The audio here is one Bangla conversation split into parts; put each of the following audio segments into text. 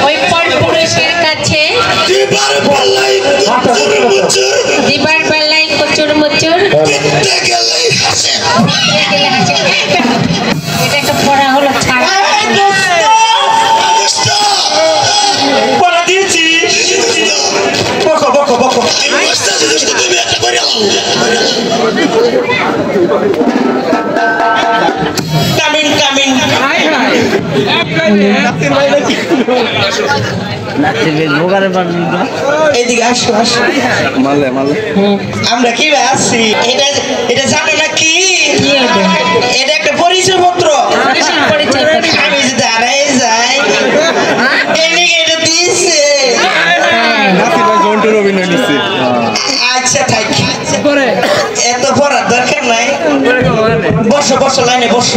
ওই পরপুরুষের কাছে দিবার বেলায় কুচুর মুচুর এটা একটা পড়া হলো ছাড়া পড়া দিয়েছি বকো বকো বকো কামিং কামিং এদিকে আসো আসো মালে মালে আমরা কি আসছি এটা এটা জানো না কি এটা একটা পরিচয় পত্র আমি যদি হারাই যাই এদিকে এটা দিয়েছে আচ্ছা থাক এত পড়ার দরকার নাই বসো বসো লাইনে বসো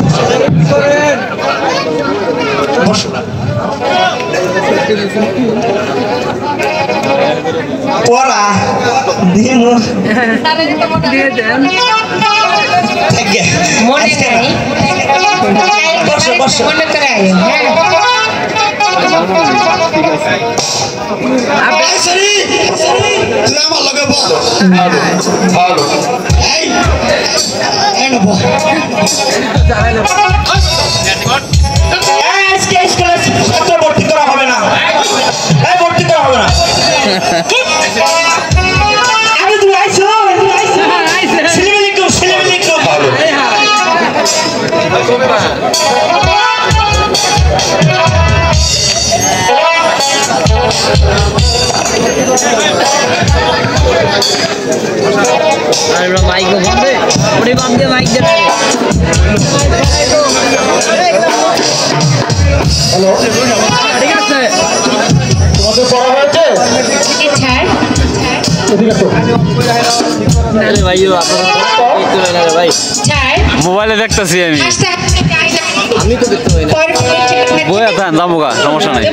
বসো পড়া দিন মনে নাই বসো বসো মনে করে আমার লগে বল ভর্তি করা হবে না ভর্তি করা হবে না আমি তুমি আইছো ছেলেমেলে খুব ভালো মাইক বন্ধে ওরে বাম দিয়ে মাইক দে হ্যালো ঠিক আছে তোমাদের পড়া হয়েছে মোবাইলে দেখতেছি আমি আমি তো দেখতে পাই না বই আছে যাবো গা সমস্যা নাই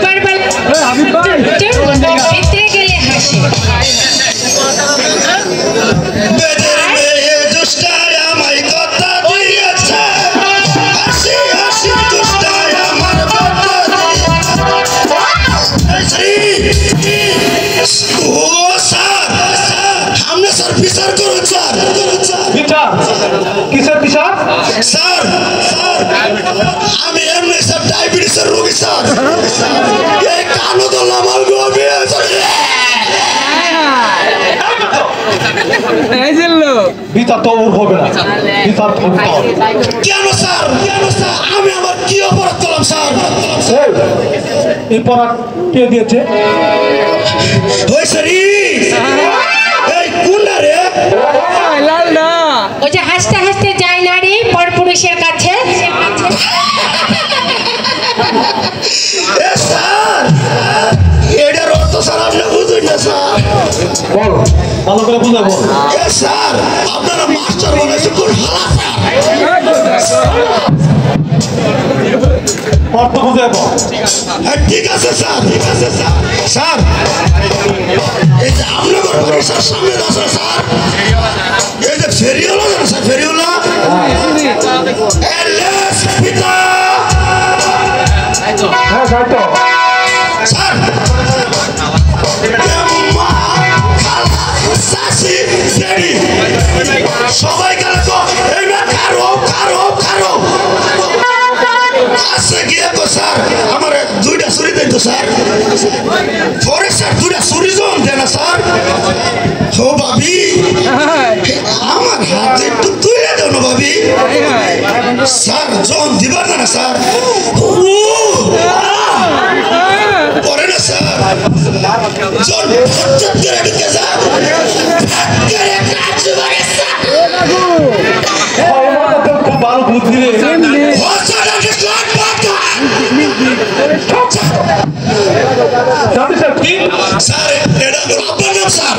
বিচার করুন স্যার বিচার কিসের বিচার স্যার আমি এমনি স্যার ডায়াবেটিসের রোগী স্যার এই কানো দলাম বিচার তো ওর হবে না বিচার কেন স্যার আমি আমার কি অপরাধ করলাম স্যার এই পড়া কে দিয়েছে ওই স্যারি এই কোনটা রে লাল না ওই যে হাসতে হাসতে যায় নারী পরপুরুষের কাছে স্যার এটার অর্থ স্যার আপনি বুঝুন না স্যার বল ভালো করে বুঝাবো স্যার আপনারা মাস্টার বানাইছে কোন হালা অর্থ বুঝাবো ঠিক আছে স্যার স্যার এই যে আপনার পরিষের সামনে আছে স্যার এই যে ফেরিওলা জানো স্যার ফেরিওলা এলএস পিতা হ্যাঁ যাই তো স্যার সবাই গেলে তো এই না কারো আচ্ছা গিয়ে তো স্যার আমার দুইটা ছুরি দেন তো স্যার পরে স্যার দুইটা ছুরি জন দেন না স্যার ও ভাবি আমার হাত একটু তুলে দেও না ভাবি স্যার জন দিবার না স্যার পরে না স্যার জন হঠাৎ করে ঢুকে যা খুব ভালো বুদ্ধি রে স্যার এটা আপনার নাম স্যার